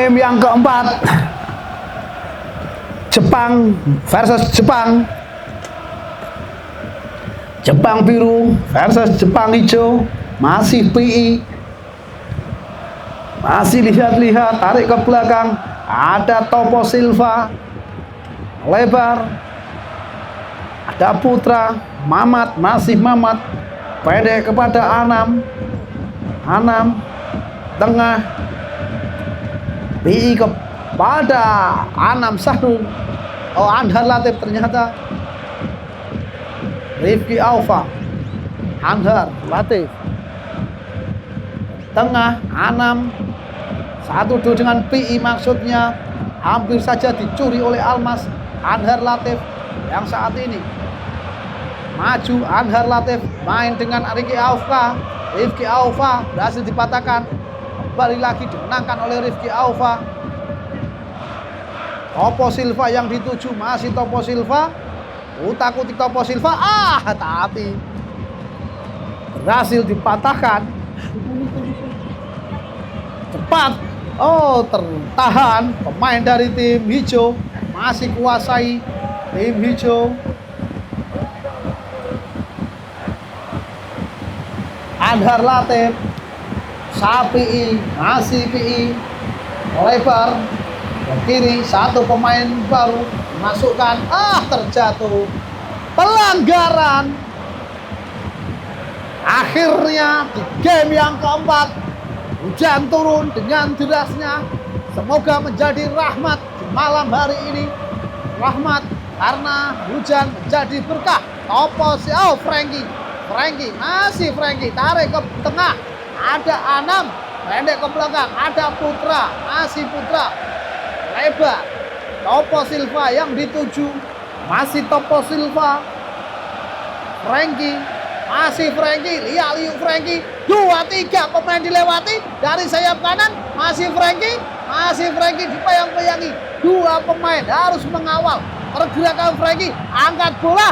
Game yang keempat, Jepang versus Jepang. Jepang biru versus Jepang hijau. Masih PI. Masih lihat-lihat, tarik ke belakang. Ada Topo Silva, lebar. Ada Putra, Mamat, masih Mamat. Pendek kepada Anam. Anam, tengah. PI kepada Anam Sahrul. Oh, Anhar Latif ternyata. Rifki Alfa, Anhar Latif. Tengah, Anam. 1-2 dengan PI, maksudnya hampir saja dicuri oleh Almas. Anhar Latif yang saat ini maju. Anhar Latif main dengan Rifki Alfa. Rifki Alfa berhasil dipatahkan. Kembali lagi dimenangkan oleh Rifki Alfa. Topo Silva yang dituju, masih Topo Silva. Utak-utik Topo Silva. Tapi berhasil dipatahkan. Cepat. Oh, tertahan pemain dari tim hijau. Masih kuasai tim hijau. Anhar Latif. PI, masih PI. Lebar ke kiri, satu pemain baru masukkan. Terjatuh. Pelanggaran. Akhirnya di game yang keempat, hujan turun dengan derasnya. Semoga menjadi rahmat di malam hari ini. Rahmat karena hujan menjadi berkah. Frankie, masih Frankie, tarik ke tengah. Ada Anam, pendek ke belakang. Ada Putra, masih Putra. Lebar. Topo Silva yang dituju, masih Topo Silva. Frankie, masih Frankie. Liu Frankie. 2-3 pemain dilewati dari sayap kanan. Masih Frankie dipayang-payangi. 2 pemain harus mengawal pergerakan Frankie. Angkat bola,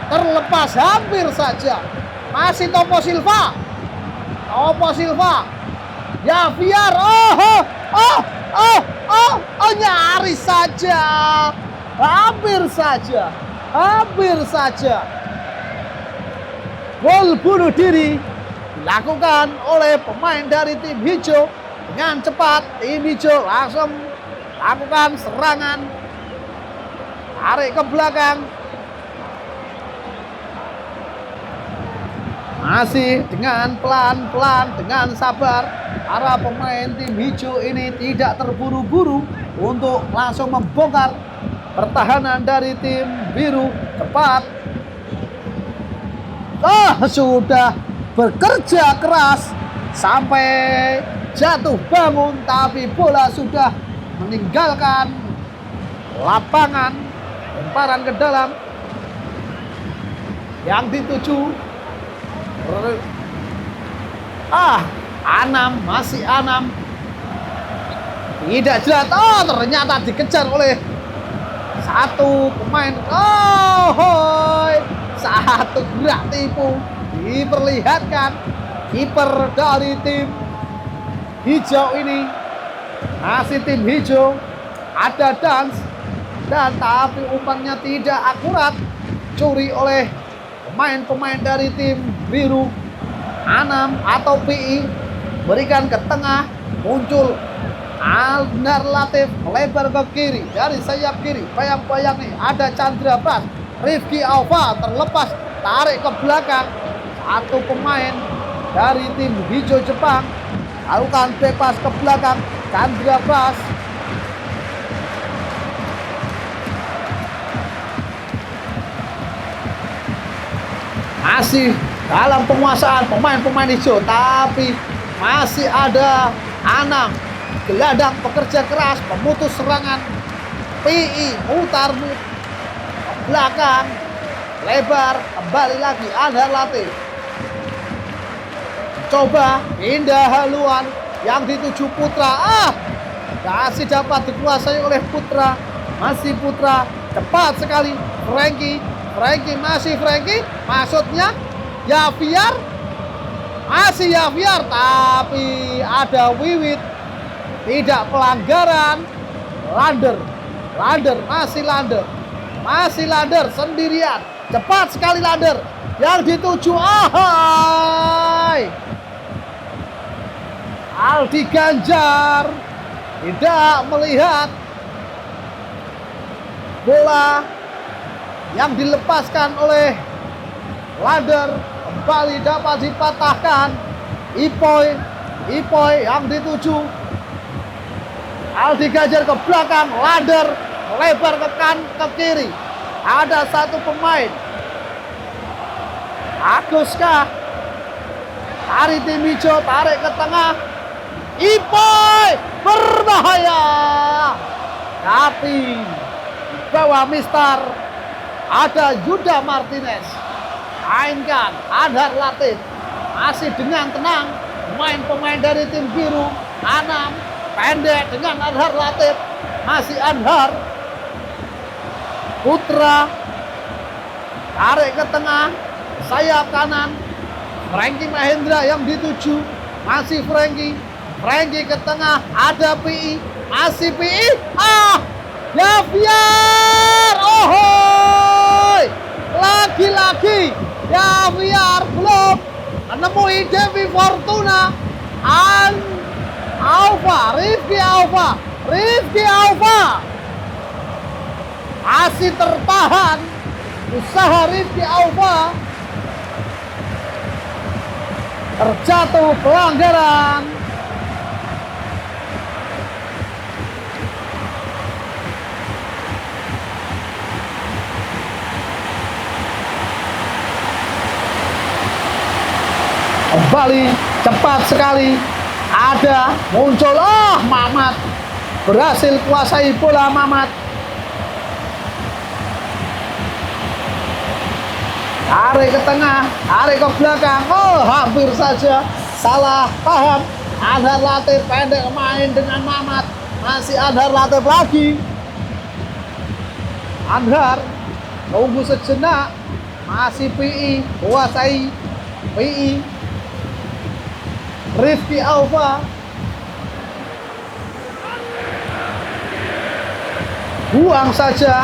terlepas hampir saja. Masih Topo Silva. Javier. Nyaris saja. Hampir saja. Gol bunuh diri dilakukan oleh pemain dari tim hijau. Dengan cepat tim hijau langsung lakukan serangan. Tarik ke belakang. Masih dengan pelan-pelan, dengan sabar. Para pemain tim hijau ini tidak terburu-buru untuk langsung membongkar pertahanan dari tim biru. Cepat. Sudah bekerja keras sampai jatuh bangun, tapi bola sudah meninggalkan lapangan. Lemparan ke dalam yang dituju. Anam, masih Anam. Tidak jelas. Ternyata dikejar oleh satu pemain. Satu gerak tipu diperlihatkan kiper dari tim hijau ini. Masih tim hijau. Ada dance, dan tapi umpannya tidak akurat. Curi oleh pemain-pemain dari tim biru. Anam atau PI berikan ke tengah. Muncul Anhar Latif, melebar ke kiri dari sayap kiri. Bayang-bayang nih, ada Chandra Pras. Rifki Alfa terlepas, tarik ke belakang. Satu pemain dari tim hijau Jepang lakukan bebas ke belakang. Chandra Pras. Masih dalam penguasaan pemain-pemain hijau, tapi masih ada Anam, gelandang pekerja keras, pemutus serangan. PI mutar belakang, lebar, kembali lagi Anhar Latif. Coba pindah haluan yang dituju Putra. Masih dapat dikuasai oleh Putra. Masih Putra, cepat sekali. Frankie, masih Frankie. Maksudnya Javier, masih Javier, tapi ada Wiwit. Tidak pelanggaran. Lander masih Lander sendirian. Cepat sekali Lander yang dituju. Ahai, Aldi Ganjar tidak melihat bola yang dilepaskan oleh Lander. Kembali dapat dipatahkan. Ipoi yang dituju. Aldi Ganjar ke belakang. Lander melebar ke kiri. Ada satu pemain. Aguskah? Dari tim hijau tarik ke tengah. Ipoi berbahaya. Tapi di bawah Mister ada Yuda Martinez. Mainkan Anhar Latif. Masih dengan tenang. Pemain-pemain dari tim biru. Anam pendek dengan Anhar Latif. Masih Anhar. Putra tarik ke tengah. Sayap kanan. Frankie Mahendra yang dituju. Masih Frankie ke tengah. Ada PI. Masih PI. Javier. Ohoy. Lagi-lagi Javier belum menemui Devi Fortuna. Rifki Alfa masih tertahan. Usaha Rifki Alfa. Terjatuh pelanggaran. Kembali cepat sekali. Ada muncul. Mamat berhasil kuasai bola. Mamat tarik ke tengah, tarik ke belakang. Hampir saja salah paham. Anhar Latif pendek main dengan Mamat. Masih Anhar Latif lagi. Anhar tunggu sejenak. Masih PI kuasai. PI Rifki Alfa buang saja.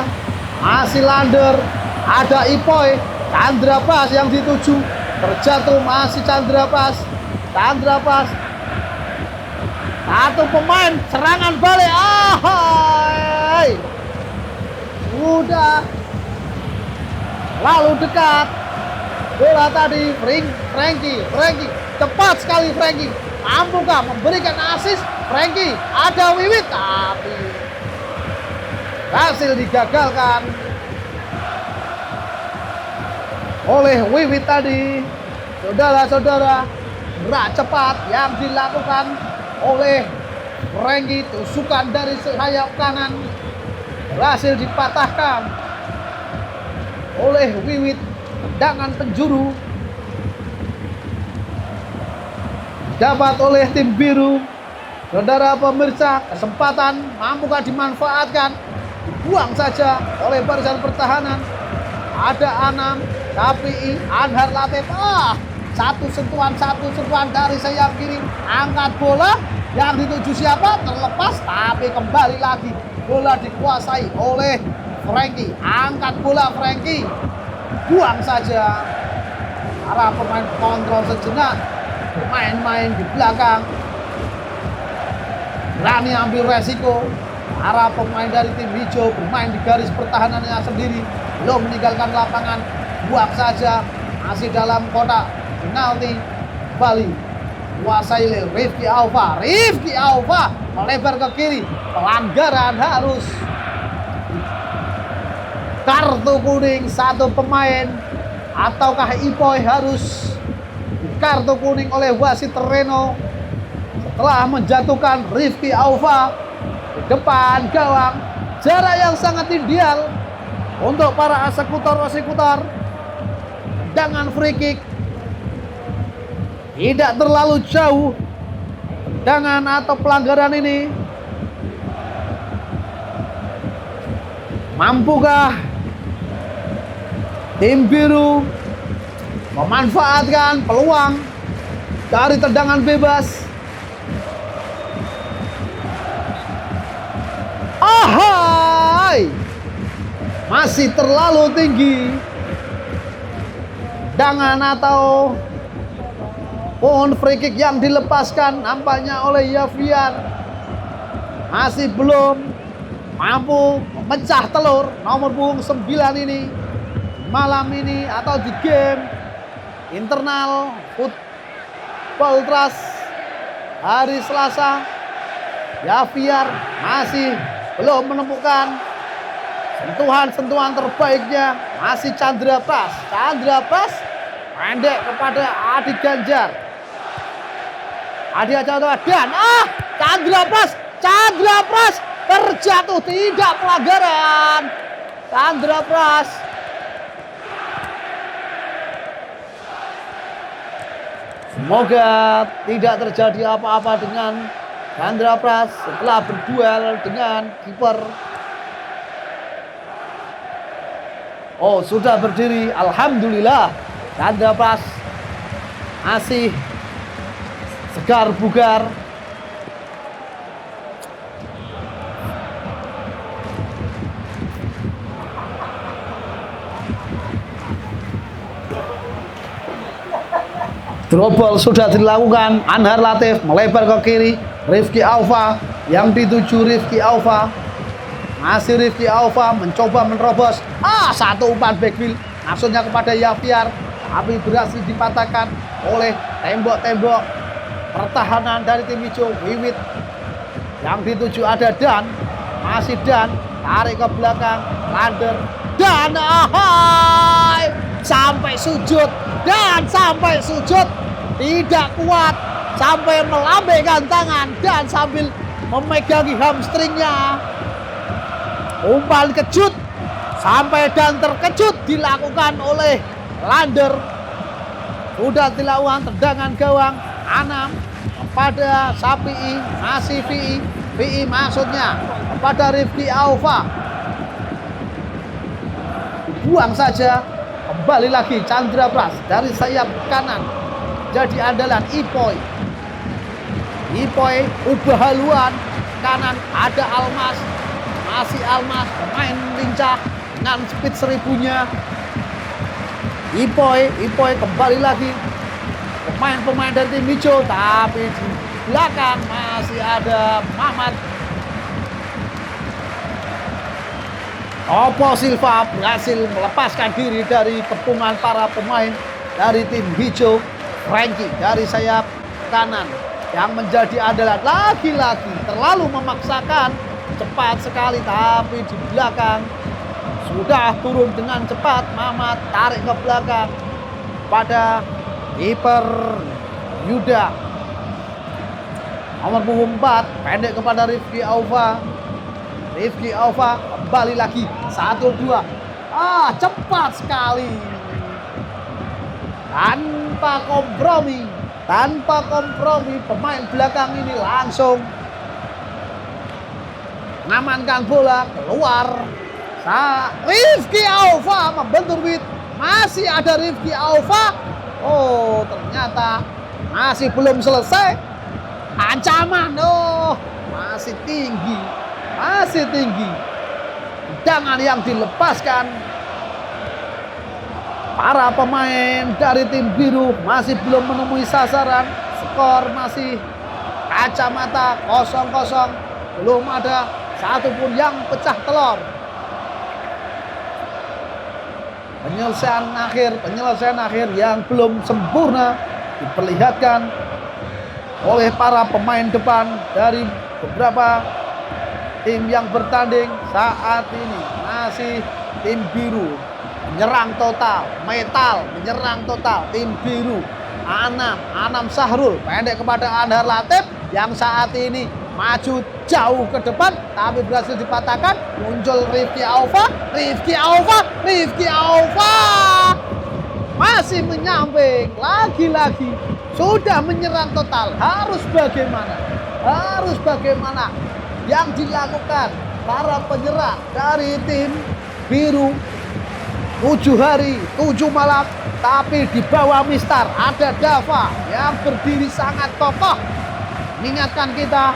Masih Lander. Ada Ipoi. Chandra Pas yang dituju. Terjatuh. Masih Chandra Pas. Satu pemain serangan balik. Sudah lalu dekat bola tadi. Frankie cepat sekali. Frankie mampukah memberikan assist? Frankie ada Wiwit tapi hasil digagalkan oleh Wiwit tadi. Saudara-saudara, gerak cepat yang dilakukan oleh Frankie. Tusukan dari sayap kanan berhasil dipatahkan oleh Wiwit. Tendangan penjuru dapat oleh tim biru. Saudara pemirsa, kesempatan mampukah dimanfaatkan? Dibuang saja oleh barisan pertahanan. Ada Anam, tapi Anhar Latif. Satu sentuhan dari sayap kiri. Angkat bola yang dituju siapa? Terlepas, tapi kembali lagi. Bola dikuasai oleh Frankie. Angkat bola Frankie. Buang saja. Para pemain kontrol sejenak. Main-main di belakang. Berani ambil resiko. Para pemain dari tim hijau bermain di garis pertahanannya sendiri. Belum meninggalkan lapangan. Buang saja. Masih dalam kotak penalti. Bali kuasai Rifki Alfa melebar ke kiri. Pelanggaran harus kartu kuning satu pemain. Ataukah Ipoi harus kartu kuning oleh wasit Reno setelah menjatuhkan Rifki Alfa di depan gawang. Jarak yang sangat ideal untuk para eksekutor. Tendangan free kick tidak terlalu jauh. Tendangan atau pelanggaran ini mampukah tim biru memanfaatkan peluang dari tendangan bebas? Ahai, masih terlalu tinggi. Tendangan atau pohon free kick yang dilepaskan nampaknya oleh Javier masih belum mampu memecah telur nomor punggung 9 ini malam ini atau di game internal Football Trust hari Selasa. Javier masih belum menemukan sentuhan-sentuhan terbaiknya. Masih Chandra Pras pendek kepada Adi Ganjar. Adi Ganjar dan Chandra Pras terjatuh, tidak pelanggaran. Chandra Pras semoga tidak terjadi apa-apa dengan Chandra Pras setelah berduel dengan kiper. Oh, sudah berdiri, alhamdulillah. Chandra Pras masih segar bugar. Drop ball sudah dilakukan. Anhar Latif melebar ke kiri. Rifki Alfa yang dituju Rifki Alfa. Masih Rifki Alfa mencoba menerobos. Satu umpan backfield maksudnya kepada Javier, tapi berhasil dipatahkan oleh tembok-tembok pertahanan dari tim hijau. Wiwit yang dituju ada Dan. Masih Dan, tarik ke belakang. Lander Dan sampai sujud. Dan sampai sujud, tidak kuat, sampai melambaikan tangan dan sambil memegangi hamstringnya. Umpan kejut sampai Dan terkejut dilakukan oleh Lander. Sudah dilakukan tendangan gawang Anam kepada Sapi'i, masih VI maksudnya kepada Rifki Alfa. Dibuang saja. Kembali lagi Chandra Pras dari sayap kanan jadi andalan Ipoy ubah haluan kanan ada Almas, masih Almas pemain lincah dengan speed 1000-nya. Ipoy kembali lagi pemain-pemain dari tim hijau, tapi di belakang masih ada Mamat. Opo Silva berhasil melepaskan diri dari kepungan para pemain dari tim hijau. Frankie dari sayap kanan yang menjadi andalan lagi-lagi terlalu memaksakan, cepat sekali, tapi di belakang sudah turun dengan cepat. Mamat tarik ke belakang pada kiper Yuda. Nomor punggung 4 pendek kepada Rifki Alfa kembali lagi 1-2. Cepat sekali. Tanpa kompromi pemain belakang ini langsung mengamankan bola keluar. Rifki Alfa membentur Wit. Masih ada Rifki Alfa. Ternyata masih belum selesai. Ancaman masih tinggi. Tendangan yang dilepaskan para pemain dari tim biru masih belum menemui sasaran. Skor masih kacamata 0-0. Belum ada satupun yang pecah telur. Penyelesaian akhir yang belum sempurna diperlihatkan oleh para pemain depan dari beberapa tim yang bertanding saat ini. Masih tim biru menyerang total, menyerang total tim biru. Anam Sahrul pendek kepada Anhar Latif yang saat ini maju jauh ke depan tapi berhasil dipatahkan. Muncul Rifki Alfa masih menyamping lagi-lagi, sudah menyerang total. Harus bagaimana yang dilakukan para penyerang dari tim biru. 7 hari 7 malam, tapi di bawah Mister ada Dava yang berdiri sangat kokoh mengingatkan kita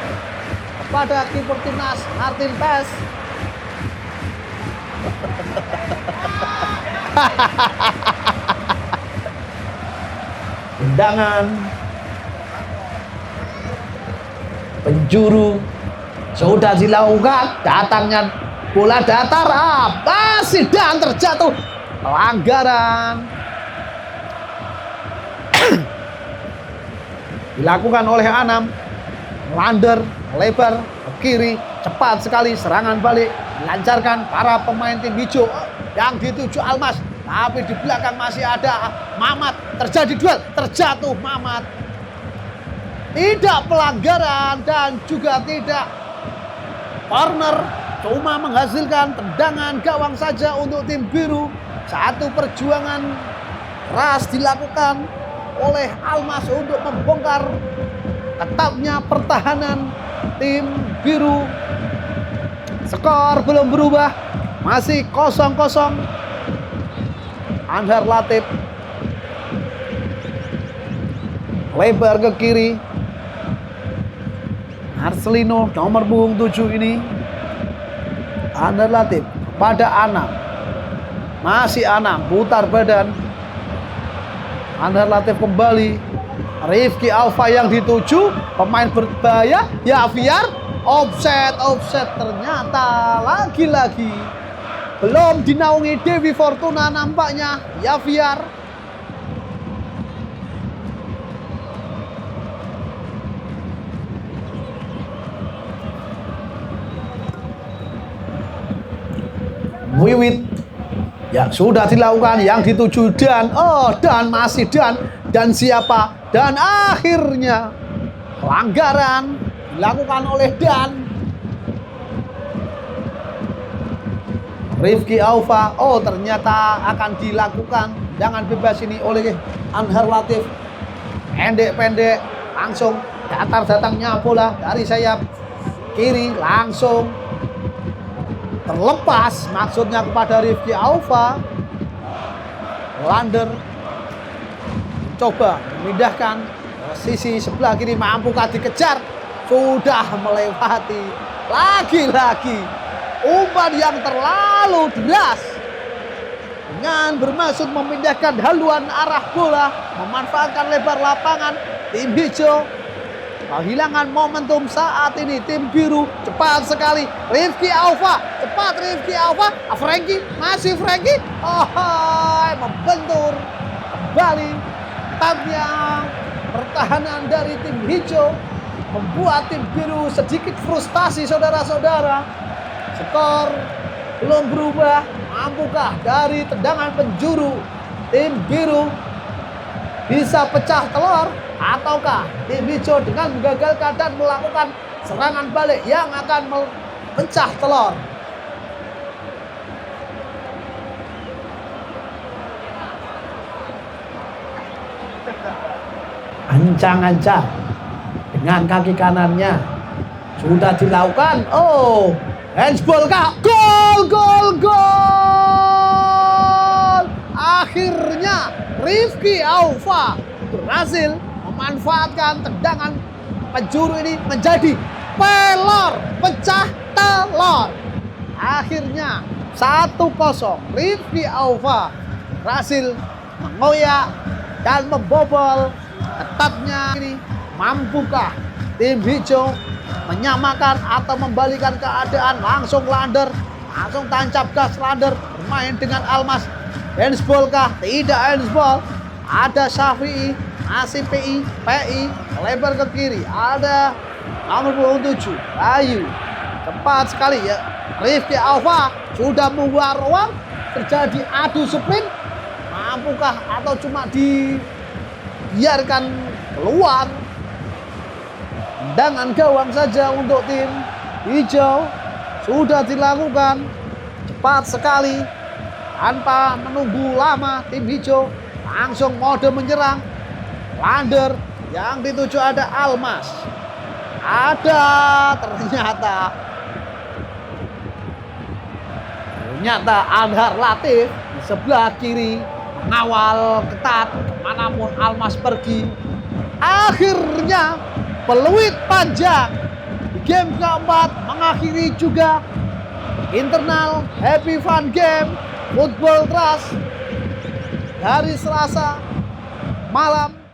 kepada kiper timnas Martin Paes. Tendangan penjuru sudah dilakukan, datangnya bola datar, masih dan terjatuh, pelanggaran dilakukan oleh Anam. Lander lebar ke kiri, cepat sekali serangan balik dilancarkan para pemain tim hijau yang dituju Almas, tapi di belakang masih ada Mamat. Terjadi duel, terjatuh Mamat. Tidak pelanggaran dan juga tidak corner, cuma menghasilkan tendangan gawang saja untuk tim biru. Satu perjuangan keras dilakukan oleh Almas untuk membongkar ketatnya pertahanan tim biru. Skor belum berubah, masih 0-0. Anhar Latif lebar ke kiri, Marcelino nomor punggung 7 ini. Anhar Latif pada Anam, masih Anam putar badan. Anhar Latif kembali, Rifki Alfa yang dituju, pemain berbahaya, Yaviar, offset ternyata lagi-lagi belum dinaungi Dewi Fortuna nampaknya Yaviar. Wiwit ya sudah dilakukan, yang dituju dan masih dan siapa, dan akhirnya pelanggaran dilakukan oleh Dan. Rifki Alfa, ternyata akan dilakukan jangan bebas ini oleh Anhar Latif. Pendek-pendek langsung datar datangnya bola dari sayap kiri, langsung terlepas, maksudnya kepada Rifki Alfa. Lander coba memindahkan sisi sebelah kiri, mampukah dikejar? Sudah melewati. Lagi-lagi umpan yang terlalu deras dengan bermaksud memindahkan haluan arah bola, memanfaatkan lebar lapangan. Tim hijau kehilangan momentum saat ini. Tim biru cepat sekali, Rifki Alfa, cepat Rifki Alfa, Franky, masih Franky, membentur kembali. Ketatnya pertahanan dari tim hijau membuat tim biru sedikit frustasi, saudara-saudara. Skor belum berubah. Mampukah dari tendangan penjuru tim biru bisa pecah telur, ataukah tim hijau dengan menggagalkan dan melakukan serangan balik yang akan pecah telur? Ancang-ancang dengan kaki kanannya sudah dilakukan. Handsball kah? Gol! Akhirnya Rifki Alfa berhasil memanfaatkan tendangan penjuru ini menjadi pelor, pecah telur. Akhirnya 1-0. Rifki Alfa berhasil mengoyak dan membobol ketatnya ini. Mampukah tim hijau menyamakan atau membalikan keadaan? Langsung Lander, langsung tancap gas Lander bermain dengan Almas. Handsball kah? Tidak handsball. Ada Syafi'i, masih PI, lebar ke kiri. Ada nomor 7, Bayu. Cepat sekali ya. Rifki Alfa sudah membuat ruang, terjadi adu sprint. Mampukah atau cuma dibiarkan keluar? Tendangan gawang saja untuk tim hijau sudah dilakukan cepat sekali tanpa menunggu lama. Tim hijau langsung mode menyerang. Lander yang dituju ada Almas, ada ternyata Anhar Latif di sebelah kiri mengawal ketat kemanapun Almas pergi. Akhirnya peluit panjang game keempat mengakhiri juga internal Happy Fun Game Football Trust hari Selasa malam.